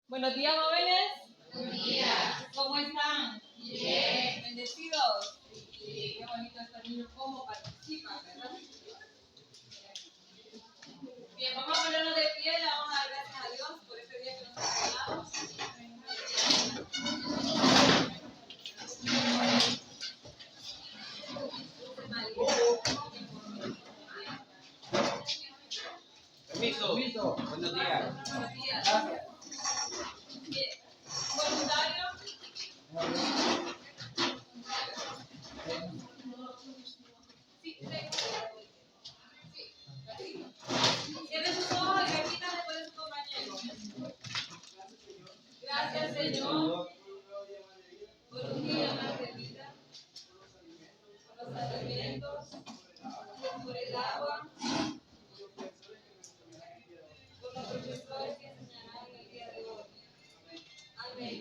Buenos días, jóvenes. Buenos días. ¿Cómo están? Bien. ¿Bendecidos? Sí. Qué bonito estos niños, cómo participan, ¿verdad? Bien, vamos a ponernos de pie y le vamos a dar gracias a Dios por este día que nos ha regalado. Permiso. Buenos días. Buenos días. Gracias. Bien. Voluntario. Sí, cierre sus ojos y repita después de su compañero. Gracias, Señor, por un día más de vida, por los alimentos, por el agua, por los profesores que enseñarán el día de hoy. Amén.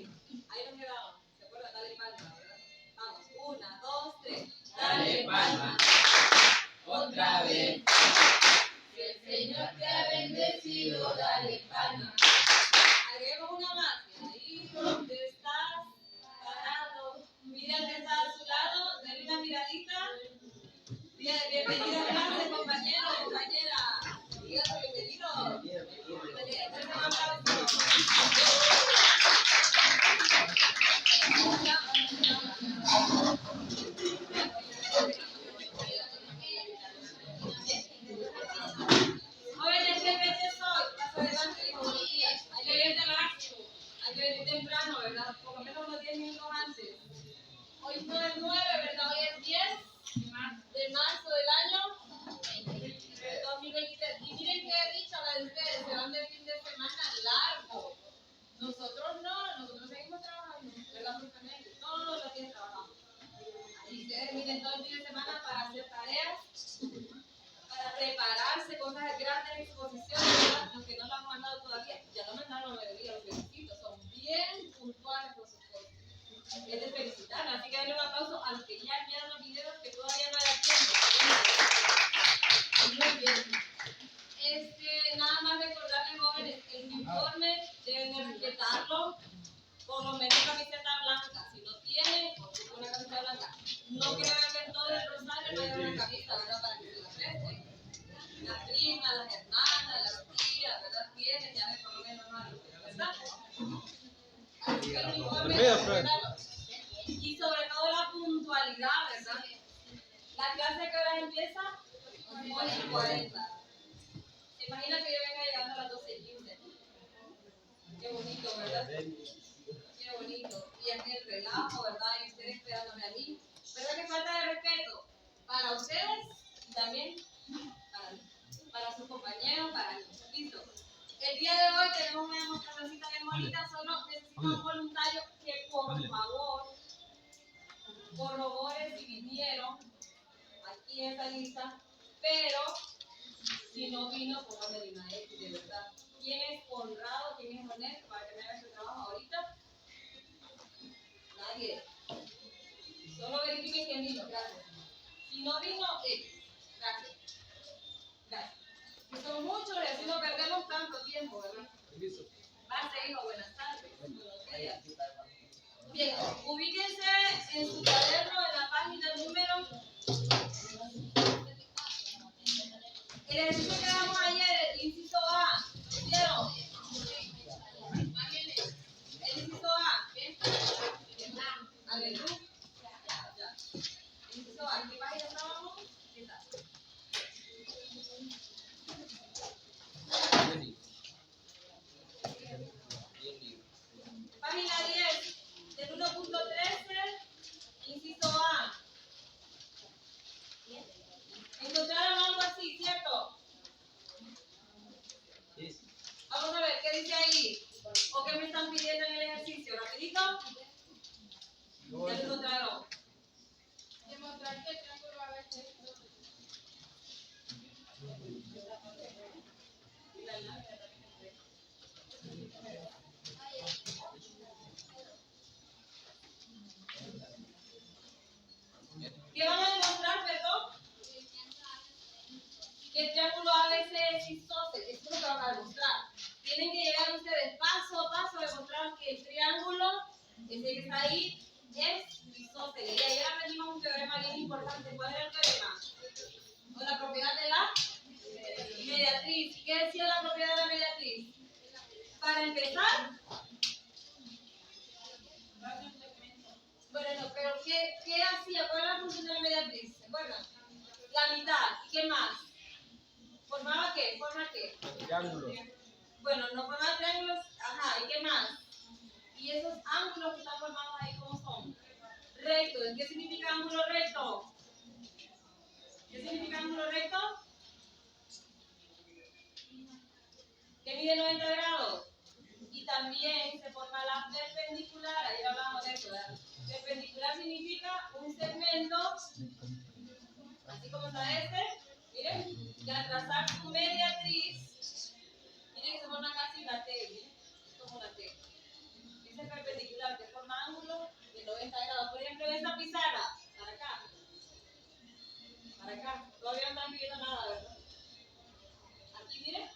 Ahí nos quedamos. ¿Se acuerdan? Dale palma, ¿verdad? Vamos. 1, 2, 3. Dale palma. Otra vez. Si el Señor te ha bendecido, dale palma. Agreguemos una más. Ahí donde estás parado. Mira al que está a su lado. Dale una miradita. Dígale bienvenido a clase, compañero, compañera. Dígale bienvenido. Dale un aplauso. Jóvenes, ¿qué fecha es hoy? Paso adelante, hijo. Hay que venir hay que venir temprano, ¿verdad? Por lo menos unos 10 minutos antes. Hoy no es 9, ¿verdad? Hoy es 10 de marzo del año 2023. Y miren qué he dicho a la de ustedes, se van de fin de semana largo. Nosotros no, nosotros seguimos trabajando, ¿verdad? Justamente, todos los días trabajamos. Y ustedes miren todo el fin de semana para hacer tareas, para prepararse, cosas grandes, exposiciones, ¿verdad? Los que no lo han mandado todavía, ya lo mandaron, la mayoría, los felicito, son bien puntuales con sus cosas. Es de felicitar, así que denle un aplauso a los que ya enviaron los videos que todavía no hay tiempo. Muy bien. Nada más recordarles, jóvenes, el uniforme deben de respetarlo, por lo menos camiseta blanca. Si no tiene, una camiseta blanca. No creo que en todo el rosario no haya una camisa, ¿verdad? Para que se la presten. Las primas, las hermanas, las tías, ¿verdad? Tienen, ya ven por lo menos algo, ¿verdad? Así que el uniforme debe respetarlo. Y sobre todo la puntualidad, ¿verdad? ¿La clase a qué hora empieza? 8:40. ¿Se imagina que yo venga llegando a las 12:15? Qué bonito, ¿verdad? Qué bonito. Y es el relajo, ¿verdad? Y ustedes esperándome a mí. ¿Verdad que falta de respeto? Para ustedes y también para sus compañeros, para mí. Listo. El día de hoy tenemos una demostracióncita bien bonita. Solo necesito un voluntario que, por favor, corrobore si vinieron aquí en esta lista, pero si no vino, póngame una X, de verdad. ¿Quién es honrado, quién es honesto para que me haga su trabajo ahorita? Nadie. Solo verifiquen quién vino, gracias. Si no vino, X. Gracias. Gracias. Que son muchos y así no perdemos tanto tiempo, ¿verdad? Basta, hijo, buenas tardes. Buenos días. Bien, ubíquense en su cuaderno en la página número. El ejercicio que damos ayer, el inciso A, ¿vieron? El inciso A, ¿qué? Aleluya. Ya. El inciso A, ¿qué página estábamos? ¿Qué tal? Página 10, del 1.13, inciso A. Encontraron algo así, ¿cierto? Vamos a ver, ¿qué dice ahí? ¿O qué me están pidiendo en el ejercicio? ¿Rapidito? Ya lo encontraron. Demostrar que el triángulo ABC es ¿Qué van a demostrar, perdón? Que el triángulo ABC es isósceles. Eso es lo que van a demostrar. Tienen que llegar ustedes paso a paso caso demostramos que el triángulo, ese que está ahí, es isósceles. Y ayer aprendimos un teorema bien importante. ¿Cuál era el teorema? O la propiedad de la mediatriz. ¿Qué decía la propiedad de la mediatriz? Para empezar, bueno, pero ¿qué hacía? ¿Cuál era la función de la mediatriz? ¿Se acuerdan? La mitad. ¿Y qué más? ¿Formaba qué? ¿Forma qué? Triángulo. Bueno, no formaba triángulos. Ajá, ¿y qué más? Y esos ángulos que están formados ahí, ¿cómo son? Rectos. ¿Qué significa ángulo recto? ¿Qué significa ángulo recto? Que mide 90 grados. Y también se forma la perpendicular. Ayer hablábamos de eso, ¿verdad? Perpendicular significa un segmento, así como está este, miren, que al trazar su mediatriz, miren que se forma casi una T, miren, como una T. Ese es perpendicular, que forma ángulo de 90 grados. Por ejemplo, en esta pizarra, para acá, todavía no están viendo nada, ¿verdad? Aquí, miren,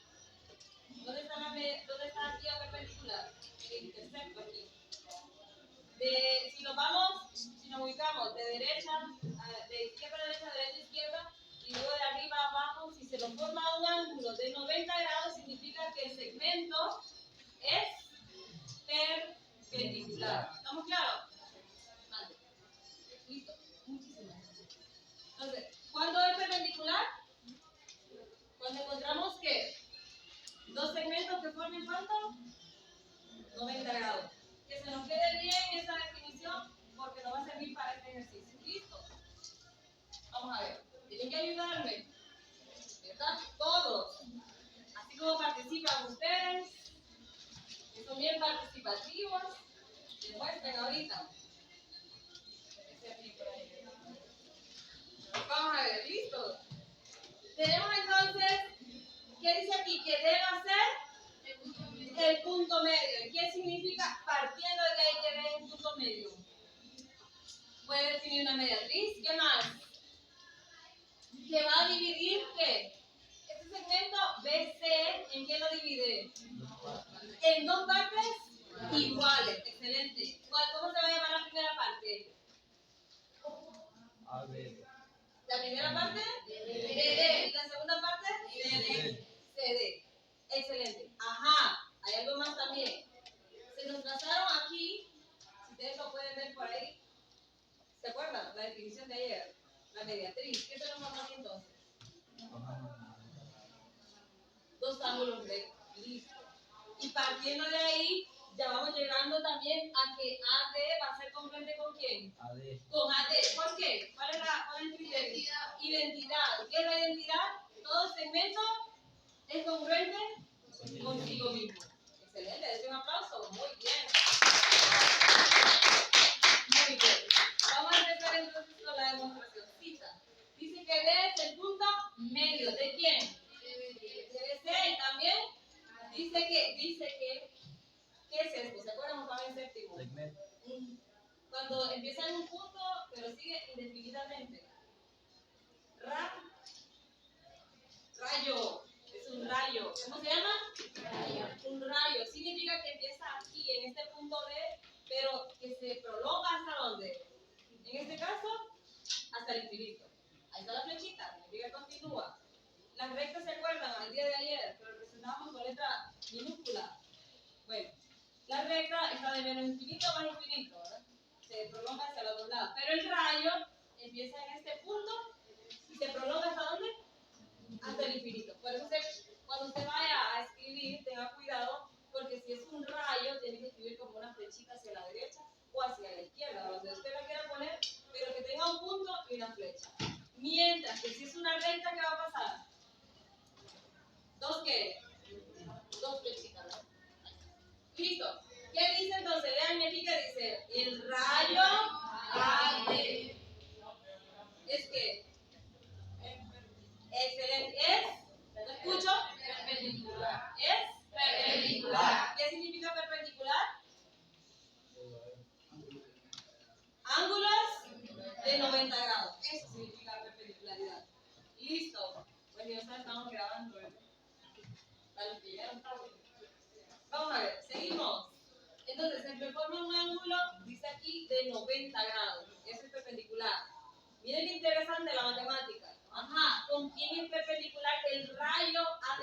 ¿dónde está aquí la perpendicular? El intersecto aquí. Si nos ubicamos de de izquierda a derecha a izquierda, y luego de arriba a abajo, si se nos forma un ángulo de 90 grados, significa que el segmento es perpendicular. ¿Estamos claros? Vale. Listo. Muchísimas gracias. Entonces, ¿cuándo es perpendicular? Cuando encontramos que dos segmentos que formen ¿cuánto? 90 grados. Que se nos quede bien esa definición porque nos va a servir para este ejercicio. ¿Listo? Vamos a ver. Tienen que ayudarme, ¿verdad? Todos. Así como participan ustedes, que son bien participativos, demuestren ahorita. Vamos a ver, ¿listo? Tenemos entonces, ¿qué dice aquí? Que debe ser el punto medio. ¿Qué significa partiendo de que hay que ver el punto medio? Puede definir una mediatriz. ¿Qué más? Que va a dividir ¿qué? Este segmento BC, ¿en qué lo divide? En dos partes iguales. Excelente. ¿Cómo se va a llamar la primera parte? A ver. La primera parte BD. ¿Y la segunda parte? CD. CD. Excelente. Ajá. Hay algo más también. Se nos trazaron aquí, si ustedes lo pueden ver por ahí. ¿Se acuerdan? La definición de ayer. La mediatriz. ¿Qué tenemos aquí entonces? Dos ángulos rectos. Listo. Y partiendo de ahí, ya vamos llegando también a que AD va a ser congruente con quién? AD. Con AD. ¿Por qué? ¿Cuál es el criterio? Identidad. ¿Qué es la identidad? Todo segmento es congruente consigo mismo. Excelente. Denle un aplauso. Muy bien. Muy bien. Vamos a empezar entonces con la demostración. Cita. Dice que D es el punto medio. ¿De quién? Debe ser. Y también dice que ¿qué es esto? ¿Se acuerdan? Estaba en séptimo. Segmento. Cuando empieza en un punto, pero sigue indefinidamente. Rayo. Es un rayo. ¿Cómo se llama? Rayo. Un rayo. Significa que empieza aquí, en este punto D, pero que se prolonga ¿hasta dónde? En este caso, hasta el infinito. Ahí está la flechita, significa que continúa. Las rectas se acuerdan al día de ayer, pero representábamos con letra minúscula. Bueno, la recta está de menos infinito a más infinito, ¿verdad? Se prolonga hacia los dos lados. Pero el rayo empieza en este punto y se prolonga ¿hasta dónde? Hasta el infinito. Por eso cuando usted vaya a escribir, tenga cuidado, porque si es un rayo, tiene que escribir como una flechita hacia la derecha o hacia la izquierda, donde usted la quiera poner, pero que tenga un punto y una flecha. Mientras que si es una recta, ¿qué va a pasar? ¿Dos qué? Dos flechitas, ¿no? Listo. ¿Qué dice entonces? Vean aquí que dice, el rayo AD. ¿Es qué? Excelente. ¿Lo escucho? Perpendicular. ¿Es? Perpendicular. ¿Qué significa perpendicular? Ángulos de 90 grados. Eso significa perpendicularidad. Listo. Pues ya estamos grabando. Para los que llegaron tarde. Vamos a ver, seguimos. Entonces, se me forma un ángulo, dice aquí, de 90 grados. Eso es perpendicular. Miren qué interesante la matemática. Ajá, ¿con quién es perpendicular el rayo AD?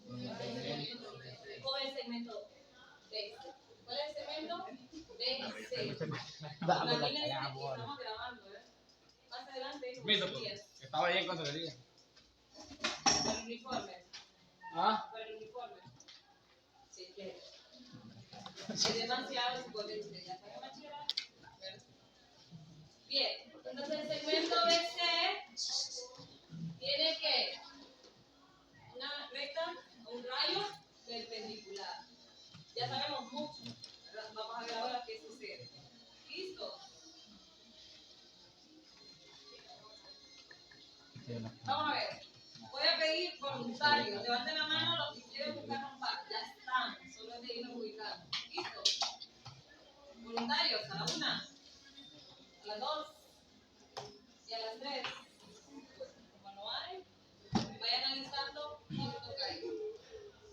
Con el segmento BC. ¿Cuál es el segmento? BC. Imagínense que estamos grabando, ¿eh? Más adelante, Estaba bien cuando le dije. por el uniforme. ¿Ah? Por el uniforme. Sí, que es demasiado psicológico. ¿Ya está bachillerato? Bien, entonces el segmento BC tiene que una recta o un rayo perpendicular. Ya sabemos mucho. Vamos a ver ahora qué sucede. ¿Listo? Vamos a ver. Voy a pedir voluntarios. Levanten la mano los que quieren buscar un par. Ya están. Solo es de irnos ubicando. ¿Listo? Voluntarios, a la 1, a las 2 y a las 3. Como no hay, vayan analizando y me toca ahí.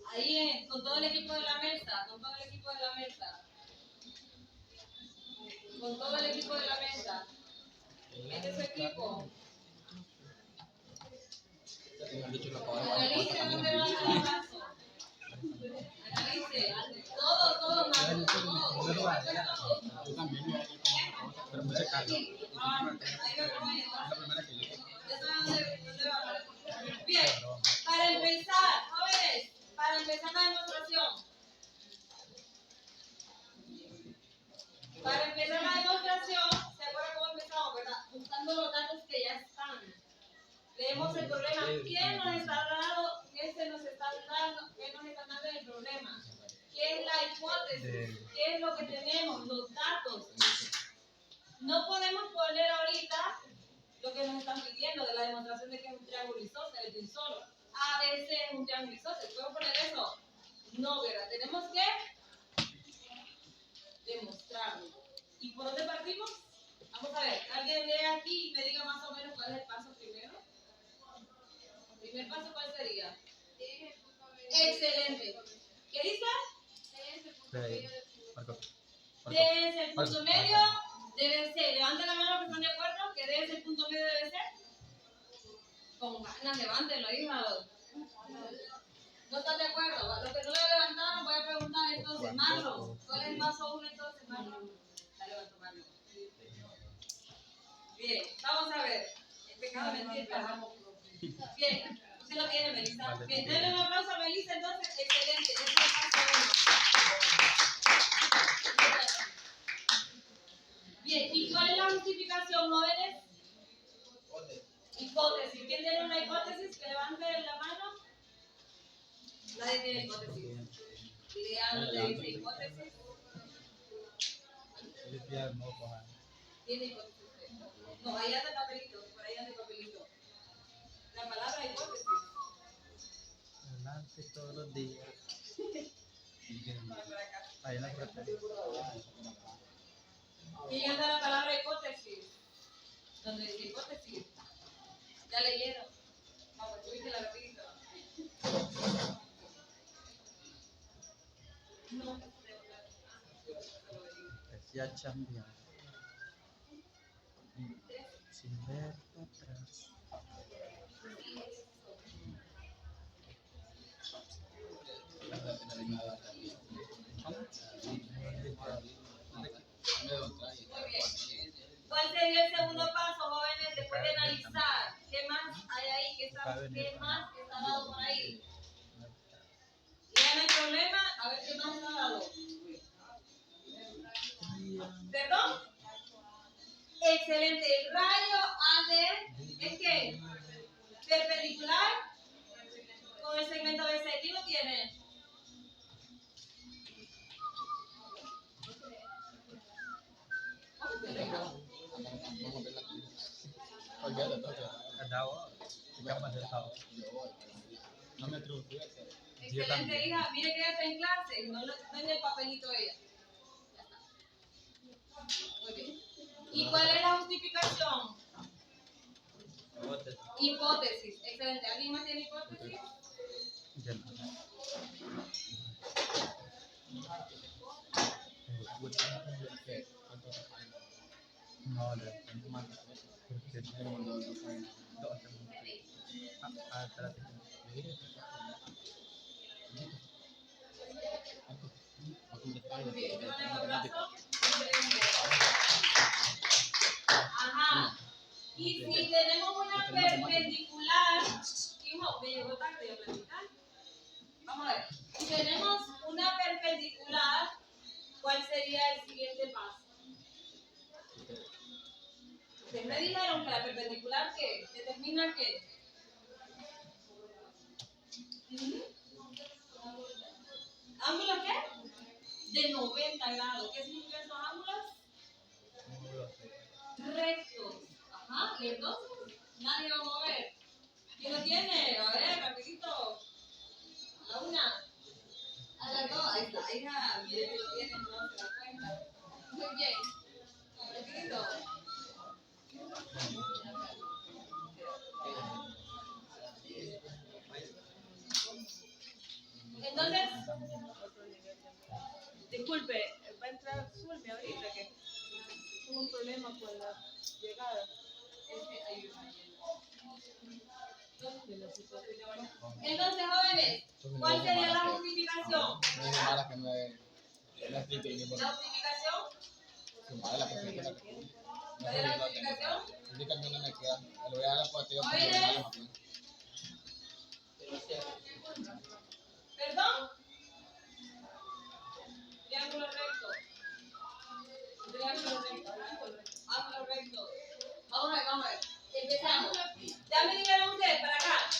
Ahí con todo el equipo de la mesa, con todo el equipo de la mesa. Con todo el equipo de la mesa. Este es su equipo. Analice dónde va el paso. Analice. Todo, Marcos. Todo. Yo también. Pero me se carga. Ahí va. Ya saben dónde va. Bien. Para empezar, jóvenes, para empezar la demostración. Para empezar la demostración, ¿se acuerdan cómo empezamos, verdad? Buscando los datos que ya están. Leemos el problema. ¿Quién nos está dando? ¿Qué se nos está dando? ¿Qué nos está dando el problema? ¿Qué es la hipótesis? ¿Qué es lo que tenemos? Los datos. No podemos poner ahorita lo que nos están pidiendo de la demostración de que es un triángulo isósceles de un solo. ABC es un triángulo isósceles. ¿Puedo poner eso? No, ¿verdad? Tenemos que demostrarlo. ¿Y por dónde partimos? Vamos a ver, alguien lee aquí y me diga más o menos cuál es el paso primero. ¿El primer paso cuál sería? Excelente. ¿Qué dice? D es el punto medio, debe ser. Levanten la mano que están de acuerdo, que D es el punto medio debe ser. Con ganas, levántenlo, hija. ¿No están de acuerdo? Los que no lo levantaron, voy a preguntar entonces, Marlon, ¿cuál es el paso 1 entonces, Marlon? La levanto, Marlon. Bien, vamos a ver. El pecado de mentir, ¿verdad? Bien, usted lo tiene, Melissa. Bien, denle un aplauso a Melissa entonces. Excelente, ese es el paso 1. Bien, ¿y cuál es la justificación, jóvenes? Hipótesis. ¿Quién tiene una hipótesis? Que levante la mano. Nadie tiene hipótesis. Leandro te dice hipótesis. Tiene hipótesis. No, ahí anda el papelito. Por ahí anda el papelito. La palabra hipótesis. Adelante todos los días. Para acá. Ahí en la frente. ¿Quién anda la palabra hipótesis? ¿Dónde dice hipótesis? ¿Ya leyeron? Vamos, tuviste la repito. No. Decía chambear. Sin ver atrás. Muy bien. ¿Cuál sería el segundo paso, jóvenes, después de analizar? ¿Qué más hay ahí? ¿Qué más está dado por ahí? Lean el problema, a ver qué más está dado. ¿Perdón? Excelente. El rayo AD es que perpendicular con el segmento BC. ¿Quién lo tiene? No me atrevo. Excelente, hija. Mire que ella está en clase. No en el papelito ella. Ya está. Muy bien. ¿Y cuál es la justificación? Hipótesis. Excelente. ¿Alguien más tiene hipótesis? ¿Qué? ¿Cuánto se paga? No, le mando. Porque Yo le mando 2 años. dos. Espérate. Bien, te mando un abrazo. Ajá. Y si tenemos una perpendicular, hijo, me llegó tarde a platicar. Vamos a ver. Si tenemos una perpendicular, ¿cuál sería el siguiente paso? Ustedes me dijeron que la perpendicular, ¿qué? ¿Determina qué? ¿Ángulo qué? De 90 grados. ¿Qué significan esos ángulos? Rectos. Ajá. ¿Y entonces? Nadie va a mover. ¿Quién lo tiene? A ver, rapidito. A la una. A las dos. Ahí está. Hija, mire que lo tienen, no se da cuenta. Muy bien. Rapidito. Entonces, disculpe, va a entrar Zulmi ahorita que tuvo un problema con la llegada. Entonces, jóvenes, ¿cuál sería la justificación? Me dice mala que no es la escrita y ¿La justificación? su madre la persona que la ¿Cuál es la justificación? indica que no me queda. Le voy a dar la partida porque Jóvenes. me mala. ¿Perdón? Triángulo recto. Triángulo recto. Ángulo recto. Vamos a ver. Empezamos. Ya me dijeron ustedes para acá.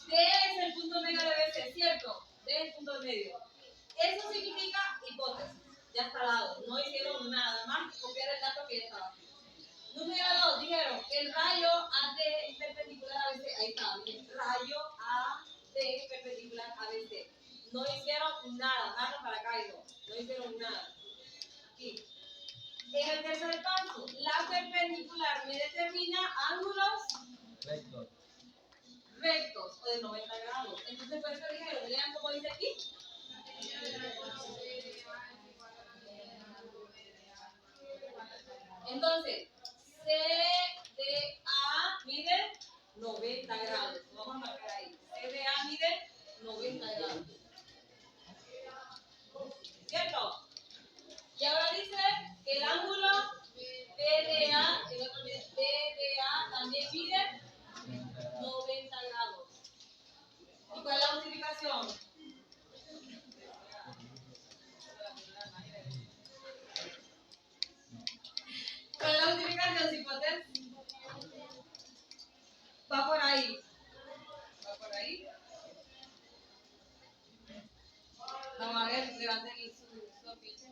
D es el punto medio de BC, ¿cierto? D es el punto medio. Eso significa hipótesis. Ya está dado. No hicieron nada más copiar el dato que ya estaba aquí. Número 2, dijeron el rayo AD es perpendicular a BC. Ahí está, miren, rayo AD perpendicular a BC. No hicieron nada, mano para acá y no hicieron nada. Aquí. En el tercer paso, la perpendicular me determina ángulos rectos o de 90 grados. Entonces, por eso dijeron, lean como dice aquí. Entonces, CDA mide 90 grados. Vamos a marcar ahí. CDA mide 90 grados. ¿Cierto? Y ahora dice que el ángulo BDA, el otro mide BDA también mide 90 grados. ¿Y cuál es la justificación? ¿Cuál es la justificación, Cipotes? Va por ahí. Va por ahí. Vamos a ver, levanten su afiche.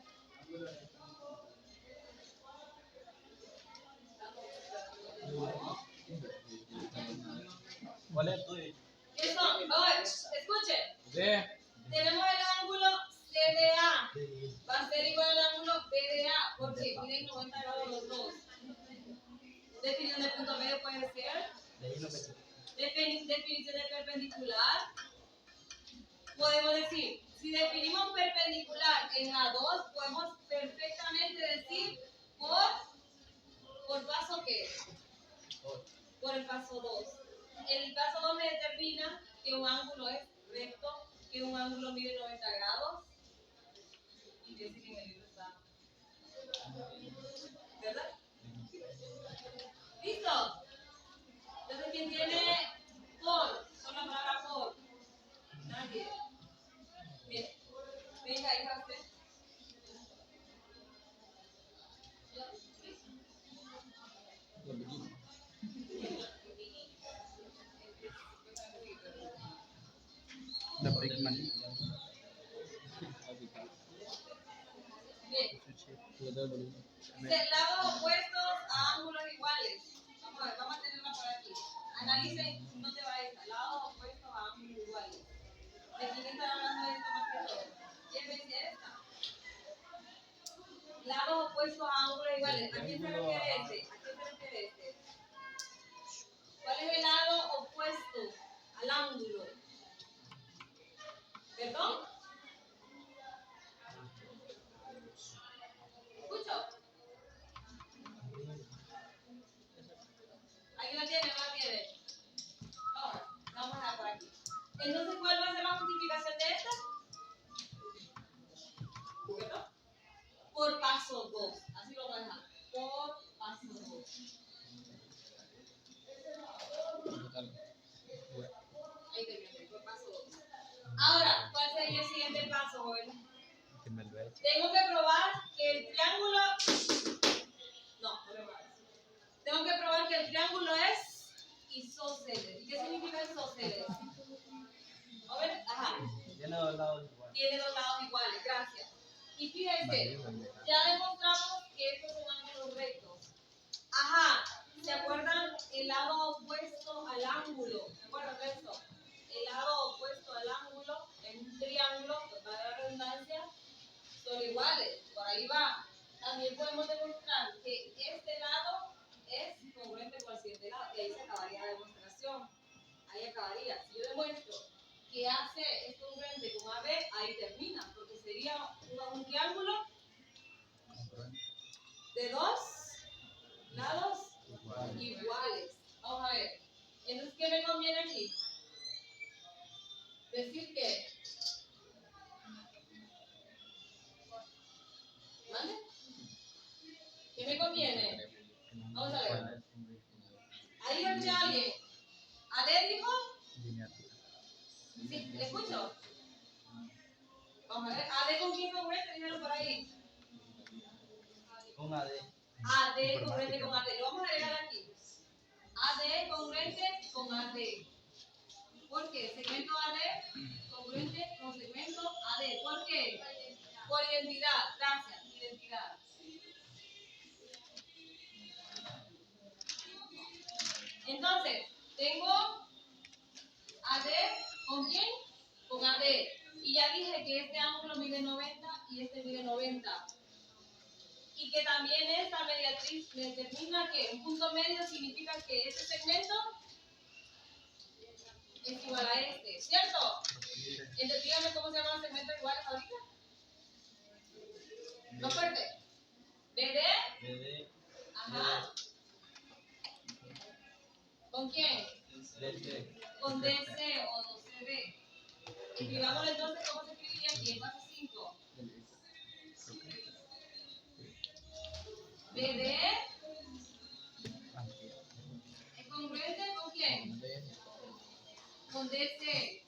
¿Cuál es el tuyo? ¿Qué son? A ver, escuchen. ¿De? Tenemos el ángulo CDA. Va a ser igual al ángulo BDA. Porque miden 90 grados los dos. Definición de punto medio puede ser. Definición de perpendicular. Podemos decir, si definimos perpendicular en A2, podemos perfectamente decir por paso ¿qué? Por el paso 2. El paso 2 me determina que un ángulo es recto, que un ángulo mide 90 grados. Y dice que en el libro está. ¿Verdad? ¿Listo? Entonces, ¿quién tiene por? Son la palabra por. Nadie. Bien. Venga, hija, usted. The Big Man. Bien. Lados opuestos a ángulos iguales. Vamos a ver, vamos a tenerla por aquí. Analicen, no te vayas. Lados opuestos a ángulos iguales. ¿De quién está hablando de esto más que todo? ¿Quién me dice esta? Lados opuestos a ángulos iguales. ¿A quién se refiere este? ¿A quién se refiere este? ¿Cuál es el lado opuesto al ángulo? ¿Perdón? 2. Así lo vamos a dejar. Por paso 2. Ahí terminé, por paso 2. Ahora, ¿cuál sería el siguiente paso, joven? Que me lo he hecho. Tengo que probar que el triángulo. No, no me va. Tengo que probar que el triángulo es isósceles. ¿Y qué significa isósceles? Joven, ajá. Tiene dos lados igual. Tiene dos lados iguales, gracias. Y fíjense, ya demostramos que estos son ángulos rectos. Ajá, ¿se acuerdan el lado opuesto al ángulo? ¿Se acuerdan de eso? El lado opuesto al ángulo en un triángulo, pues va a la redundancia, son iguales. Por ahí va. También podemos demostrar que este lado es congruente con el siguiente lado. Y ahí se acabaría la demostración. Ahí acabaría. Si yo demuestro que AC es congruente con AB, ahí termina. Porque sería un triángulo de dos lados iguales. Vamos a ver. Entonces, ¿qué me conviene aquí? Decir que. ¿Vale? ¿Qué me conviene? Vamos a ver. ¿Ahí lo escucha alguien? ¿AD dijo? Sí, ¿le escucho? Vamos a ver. ¿AD con quién congruente? Díganlo por ahí. Con AD. AD congruente con AD. Lo vamos a agregar aquí. AD congruente con AD. ¿Por qué? Segmento AD congruente con segmento AD. ¿Por qué? Por identidad. Gracias. Identidad. Entonces, tengo AD con quién? Con AD. Y ya dije que este ángulo mide 90 y este mide 90. Y que también esta mediatriz me determina que un punto medio significa que este segmento es igual a este, ¿cierto? Entonces díganme cómo se llaman los segmentos iguales ahorita. No fuerte. BD. Ajá. ¿Con quién? Con DC o CB. Escribámoslo entonces, ¿cómo se escribiría aquí? El paso 5. BD es congruente con quién? Con DC.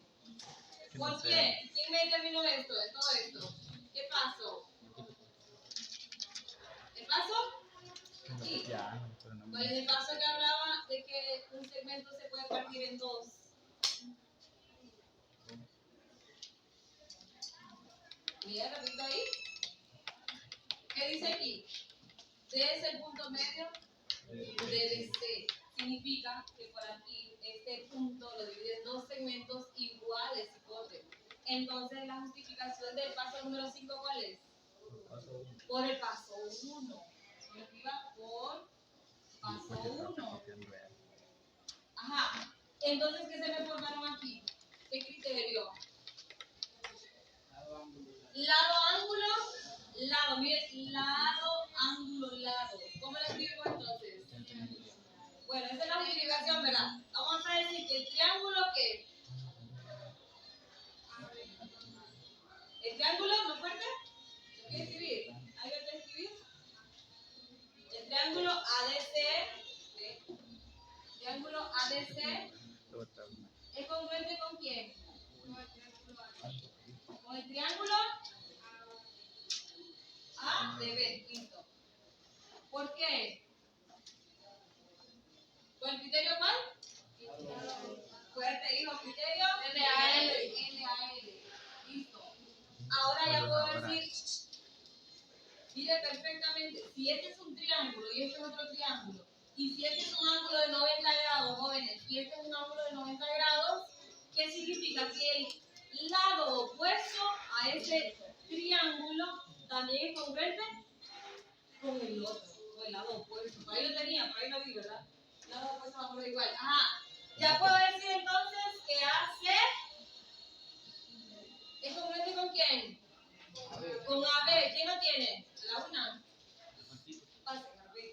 ¿Por qué? ¿Quién me determinó esto, de todo esto? ¿Qué pasó? ¿El paso? Sí. ¿Cuál es el paso que hablaba de que un segmento se puede partir en dos? Mira, repito ahí. ¿Qué dice aquí? D es el punto medio de DC. Significa que por aquí este punto lo divide en dos segmentos iguales, cipote. Entonces la justificación del paso número 5, ¿cuál es? Por el paso 1. Se escriba por paso 1. Ajá. Entonces, ¿qué se me formaron aquí? ¿Qué criterio? Lado, ángulo, lado. Mire, lado, ángulo, lado. ¿Cómo lo escribo entonces? Bueno, esa es la justificación, ¿verdad? Vamos a decir que el triángulo, ¿qué? ¿El triángulo no es fuerte? ¿Lo quiere escribir? ¿Alguien quiere escribir? El triángulo ADC, ¿sí? Triángulo ADC es congruente con quién? Con el triángulo ADB, listo. ¿Por qué? ¿Con el criterio cuál? Fuerte, hijo, criterio LAL. Listo. Ahora ya puedo decir, mire perfectamente, si este es un triángulo y este es otro triángulo, y si este es un ángulo de 90 grados, jóvenes, y este es un ángulo de 90 grados, ¿qué significa? Que el lado opuesto a ese triángulo también es congruente con el otro, o el lado opuesto. Por ahí lo tenía, por ahí lo vi, ¿verdad? El lado opuesto va a ser igual. Ajá. Ya puedo decir entonces que AC es congruente con quién? Con AB. ¿Quién lo tiene? La una. Pase, Carmen.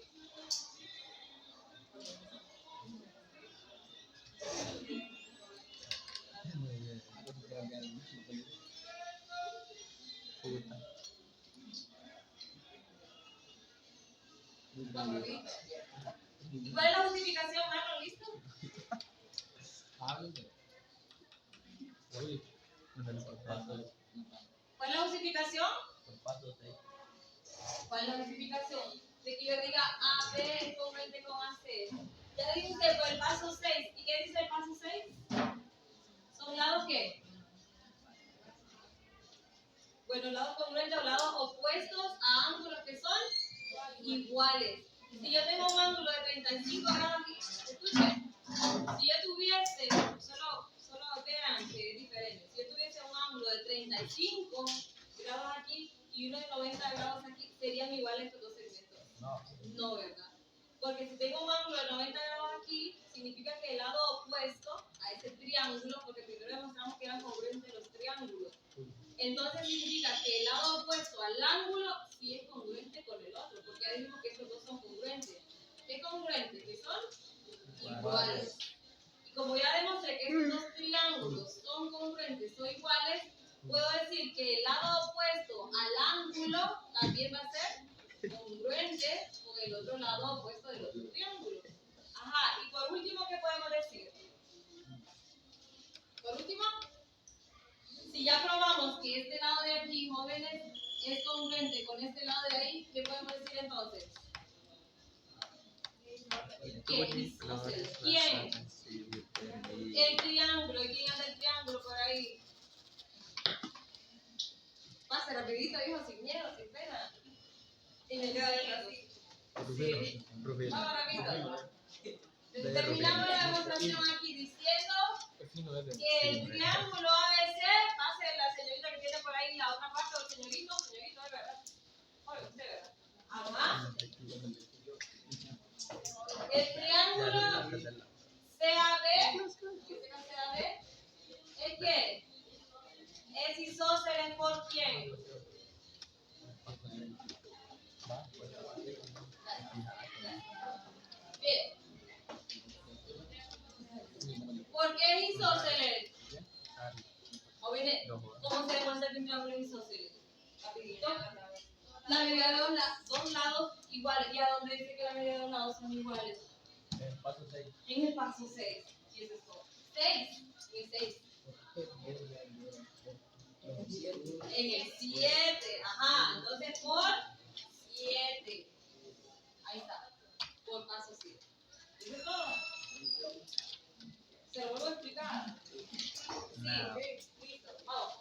¿Y cuál es la justificación, Marlon? ¿Listo? Háblate. Oye, Por paso, ¿Cuál es la justificación? por paso 6. ¿Cuál es la justificación? De que yo diga AB es congruente con AC. Ya dice usted por el paso 6. ¿Y qué dice el paso 6? ¿Son lados qué? Bueno, lados congruentes o lados opuestos a ángulos que son iguales. Si yo tengo un ángulo de 35 grados aquí, escuchen, si yo tuviese, solo vean que es diferente, si yo tuviese un ángulo de 35 grados aquí y uno de 90 grados aquí, ¿serían iguales estos dos segmentos? No. No, ¿verdad? Porque si tengo un ángulo de 90 grados aquí, significa que el lado opuesto a ese triángulo, porque primero demostramos que eran congruentes los triángulos, entonces significa que el lado opuesto al ángulo sí es congruente con el otro, porque ya dijimos que estos dos son congruentes. ¿Qué congruentes? Que son iguales. Y como ya demostré que estos dos triángulos son congruentes o iguales, puedo decir que el lado opuesto al ángulo también va a ser congruente con el otro lado opuesto del otro triángulo. Ajá, y por último, ¿qué podemos decir? Por último, si ya probamos que este lado de aquí, jóvenes, es congruente con este lado de ahí, ¿qué podemos decir entonces? ¿Quién? Isósceles. ¿Quién? El triángulo. ¿Y quién anda el triángulo por ahí? Pase rapidito, hijo, sin miedo, sin pena. Y me queda bien así. Sí. Vamos rapidito. Terminamos la demostración aquí diciendo que el triángulo ABC, pase la señorita que tiene por ahí la otra parte, o el señorito, de verdad. Oye, de verdad. Ajá. El triángulo CAB, ¿es qué? Es isósceles por quién. Bien. ¿Por qué es isósceles? Jóvenes, ¿cómo se demuestra que un triángulo es isósceles? Rapidito. La medida de dos lados iguales. ¿Y a dónde dice que la medida de dos lados son iguales? En paso 6. En el paso 6. Y eso es todo. 6. Y el 6. En el 7. Ajá. Entonces por 7. Ahí está. Por paso 7. ¿Eso es todo? ¿Se lo vuelvo a explicar? Sí. Listo. Vamos.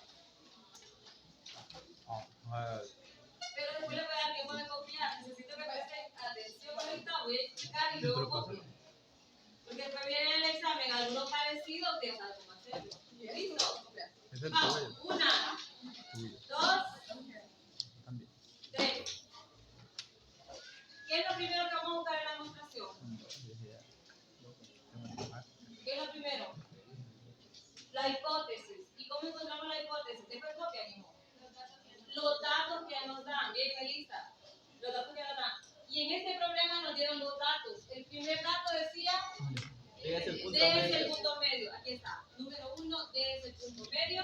Pero después le voy a dar tiempo de copiar. Necesito que presten atención ahorita. Voy a explicar y luego copio. Porque después viene el examen, alguno parecido que sabe cómo hacerlo. ¿Listo? Vamos. 1, 2, 3. ¿Qué es lo primero que vamos a buscar en la demostración? ¿Qué es lo primero? La hipótesis. ¿Y cómo encontramos la hipótesis? Después copia, hijo. Los datos que nos dan. Bien, Elisa. Los datos que nos dan. Y en este problema nos dieron dos datos. El primer dato decía D es el punto medio. Aquí está. Número 1, D es el punto medio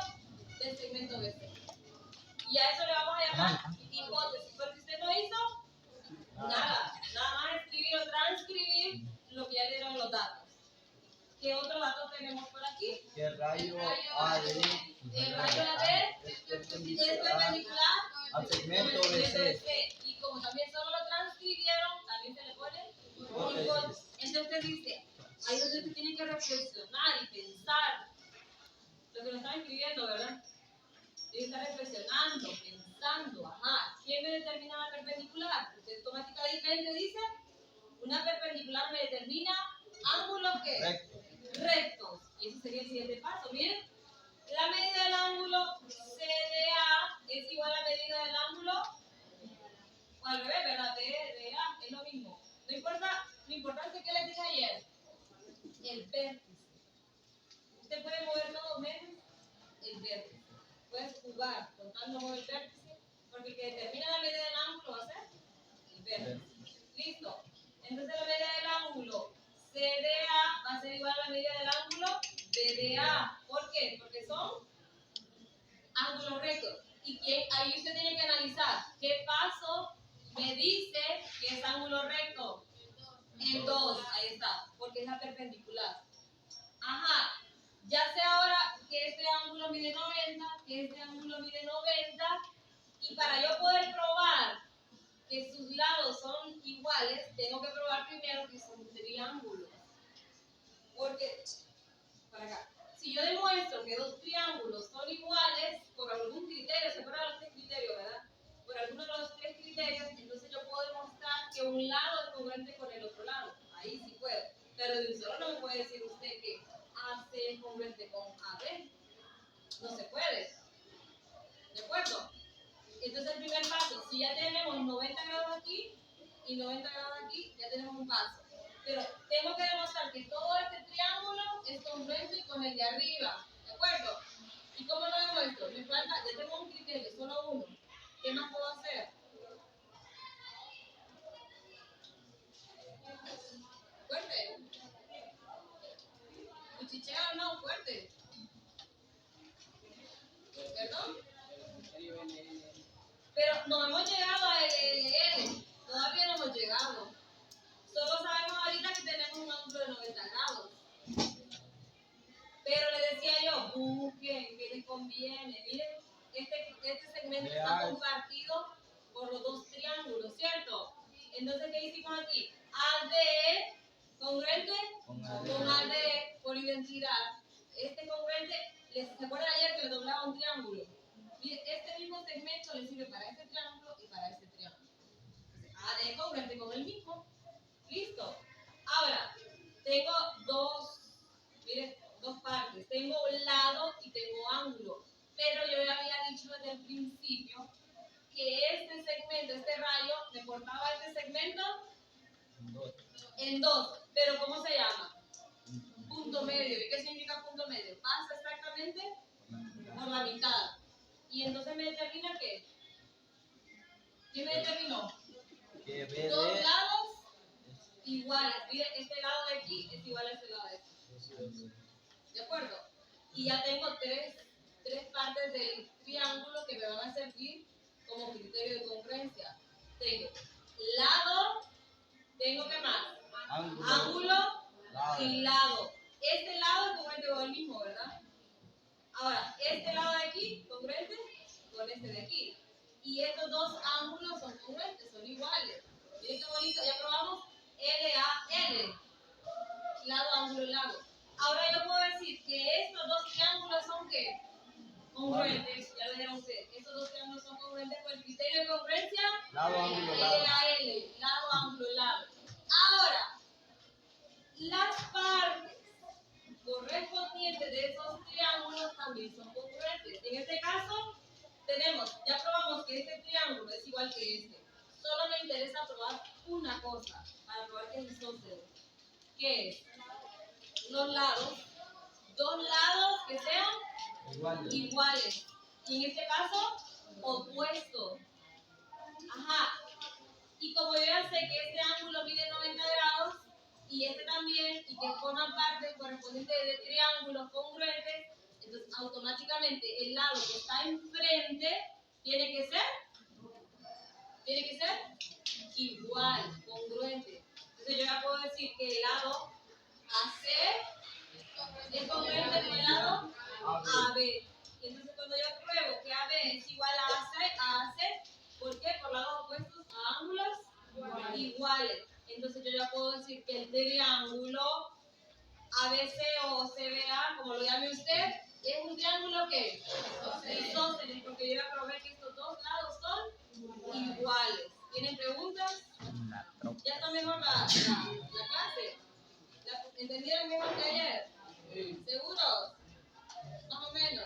del segmento BC. Y a eso le vamos a llamar hipótesis. Porque usted no hizo nada. Nada más escribir o transcribir lo que ya le dieron los datos. ¿Qué otro dato tenemos por aquí? Que el rayo AD El rayo AD es perpendicular al segmento BC. Y como también solo lo transcribieron, también se le pone hipótesis. Entonces usted dice, ahí es donde usted tiene que reflexionar y pensar. Lo que lo están escribiendo, ¿verdad? Tiene que estar reflexionando, pensando. Ajá, ¿quién me determina la perpendicular? Usted automáticamente dice, una perpendicular me determina ángulos que rectos. Y ese sería el siguiente paso. Miren, la medida del ángulo CDA es igual a la medida del ángulo, o al revés, ¿verdad? BDA es lo mismo. No importa, lo importante que les dije ayer, el vértice. Usted puede mover todo menos el vértice. Puedes jugar contando con el vértice, porque el que determina la medida del ángulo va a ser el vértice. ¿Listo? Entonces la medida del ángulo CDA va a ser igual a la medida del ángulo BDA. ¿Por qué? Porque son ángulos rectos. Y ahí usted tiene que analizar qué paso me me dice que es ángulo recto. En 2, ahí está, porque es la perpendicular. Ajá, ya sé ahora que este ángulo mide 90, que este ángulo mide 90, y para yo poder probar que sus lados son iguales, tengo que probar primero que son triángulos. Porque, para acá, si yo demuestro que dos triángulos son iguales, por algún criterio, ¿se acuerdan los 3 criterios, verdad? Por alguno de los 3 criterios, entonces yo puedo demostrar que un lado es congruente con el otro lado. Ahí sí puedo. Pero de un solo no me puede decir usted que AC es congruente con AB. No se puede. ¿De acuerdo? Entonces el primer paso, si ya tenemos 90 grados aquí y 90 grados aquí, ya tenemos un paso. Pero tengo que demostrar que todo este triángulo es congruente con el de arriba. ¿De acuerdo? ¿Y cómo lo demuestro? Me falta, ya tengo un criterio, solo uno. ¿Qué más puedo hacer? Fuerte. Cuchichea o no, fuerte. ¿Perdón? Pero no hemos llegado a LL. Todavía no hemos llegado. Solo sabemos ahorita que tenemos un ángulo de 90 grados. Pero le decía yo, busquen, que les conviene. Miren, este segmento está compartido por los dos triángulos, ¿cierto? Entonces, ¿qué hicimos aquí? AD, congruente con AD por identidad. Este congruente, ¿se acuerdan ayer que le doblaba un triángulo? Mire, este mismo segmento le sirve para este triángulo y para este triángulo. AD congruente con el mismo. ¿Listo? Ahora, tengo miren, dos partes. Tengo un lado y tengo ángulo. Pero yo ya había dicho desde el principio que este segmento, este rayo, me cortaba este segmento en 2. Pero ¿cómo se llama? Punto medio. ¿Y qué significa punto medio? Pasa exactamente por la mitad. Y entonces me determina ¿qué? ¿Qué me determinó? Dos lados iguales. Mire, este lado de aquí es igual a este lado de aquí. ¿De acuerdo? Y ya tengo tres partes del triángulo que me van a servir como criterio de congruencia. Tengo lado, tengo ¿qué más? Ángulo y lado. Este lado es congruente con el mismo, ¿verdad? Ahora, este lado de aquí, congruente con este de aquí. Y estos dos ángulos son congruentes, son iguales. Miren qué bonito, ya probamos LAL, lado, ángulo, lado. Ahora yo puedo decir que estos dos triángulos son ¿qué? Congruentes, ya lo dijeron ustedes. Estos dos triángulos son congruentes con el criterio de congruencia Lado, ángulo, lado. LAL, lado, ángulo, lado. Ahora, las partes correspondientes de esos triángulos también son congruentes. En este caso, ya probamos que este triángulo es igual que este. Solo me interesa probar una cosa, para probar que es isósceles. ¿Qué es? Los lados, dos lados que sean iguales. Y en este caso, opuestos. Ajá. Y como yo ya sé que este ángulo mide 90 grados, y este también, y que forman parte correspondiente de triángulos congruentes, entonces automáticamente el lado que está enfrente tiene que ser igual, congruente. Entonces yo ya puedo decir que el lado AC es congruente con el lado AB. Y entonces cuando yo pruebo que AB es igual a AC, ¿por qué? Por lados opuestos a ángulos iguales. Entonces yo ya puedo decir que el triángulo ABC o CBA, como lo llame usted, es un triángulo que isósceles, porque yo ya probé que estos dos lados son iguales. ¿Tienen preguntas? ¿Ya está mejor la clase? ¿Entendieron mejor que ayer? ¿Seguros? Más o menos.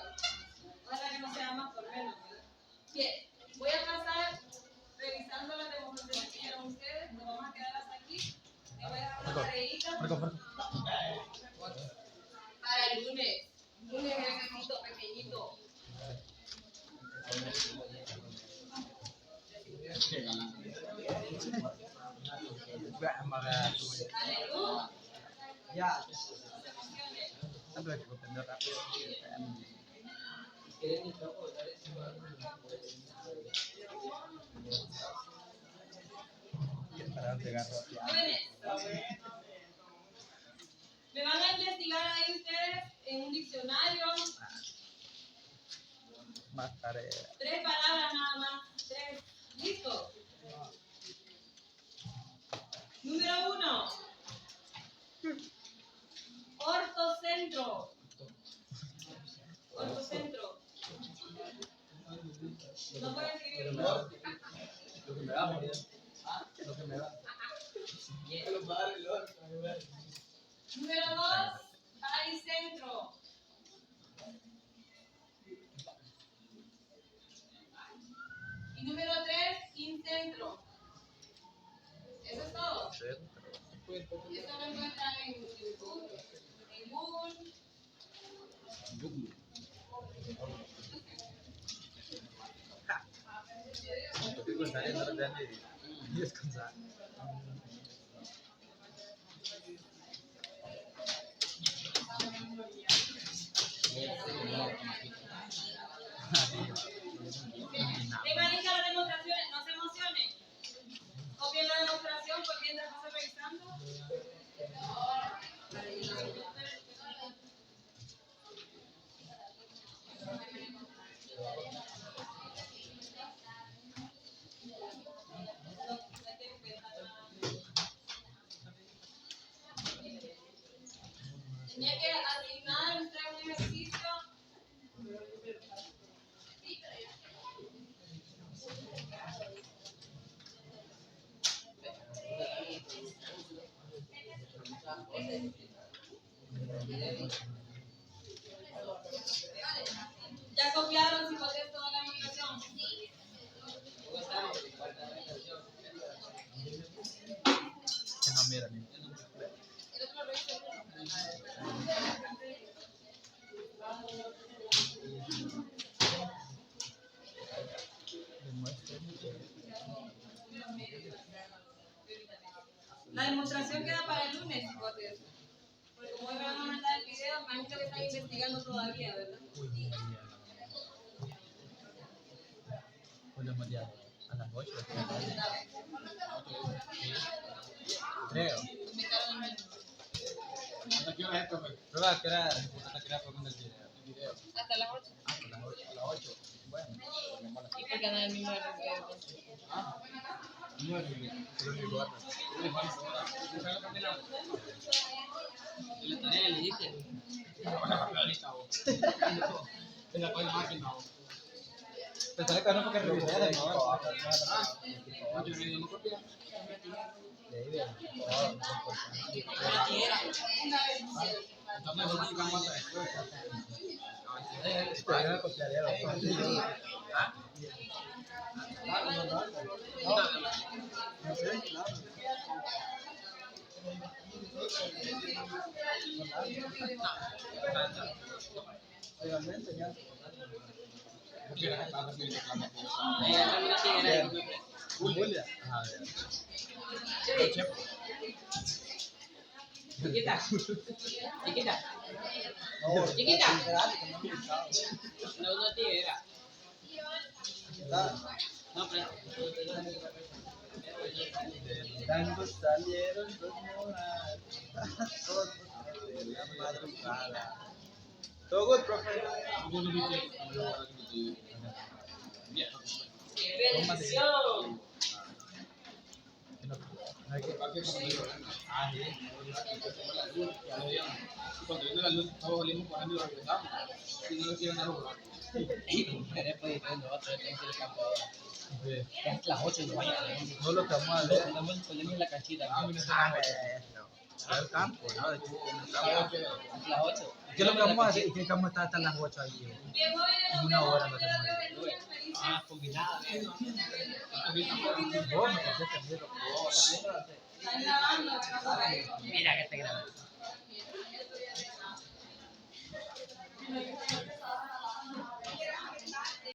Ojalá que no sea más por menos, ¿verdad? Bien, voy a pasar revisando las demostraciones que hicieron ustedes. Nos vamos a quedar hasta aquí. Les voy a dar una tareita para el lunes. Un ejercicio pequeñito. Aleluya. Ya. Jóvenes, me van a investigar ahí ustedes en un diccionario. Más tarea. 3 palabras nada más. 3. ¿Listo? Número 1. Ortocentro. Ortocentro. No puede escribir. Lo que me da, María. Lo que me da. Número 2. Baricentro. Y número 3. Incentro. Eso es todo. Esto lo encuentran en YouTube, en Google. Descansar. Temática las demostraciones, no se emocionen. Copien la demostración por mientras vas revisando. Tenía que asignar usted un ejercicio. Ya copiaron si podés toda la demostración. Que no mira ni. El otro lo hizo. La demostración queda para el lunes, hipotes. Porque como hoy me van a mandar el video, imagino que están investigando todavía, ¿verdad? Hola María. A las 8. Creo. ¿Hasta qué hora es, profe? Prueba que era. Hasta que era por el video. Hasta las 8. A las 8. Bueno. ¿Y por qué no es el mismo video? La tarea le dije. En la máquina. Pensaba que no porque revisé de nuevo. No, yo no copia. Entonces, no me digan cuánto Chiquita. Chiquita. Chiquita. No, no tiguera. No, pero. Tango salieron los mojas. Todos de la madrugada. Todo good, profe. ¡Qué bendición! Cuando viene la luz, todos salimos corriendo y lo regresamos. Si no lo quieren dar jugar. Después diciendo otro, tengo que ir al campo ahora. Es las 8 y no vaya. No lo que vamos a ver. También ponemos en la canchita. Al campo, ¿no? Es las 8. ¿Qué es lo que vamos a hacer? ¿Y qué vamos a estar hasta las 8 ahí? Bien, jóvenes, Una hora nos lo vemos tenemos. el lunes, felices. Ah, combinada. Vos me contestas miedo. Están grabando, ¿verdad? Mira que te grabando.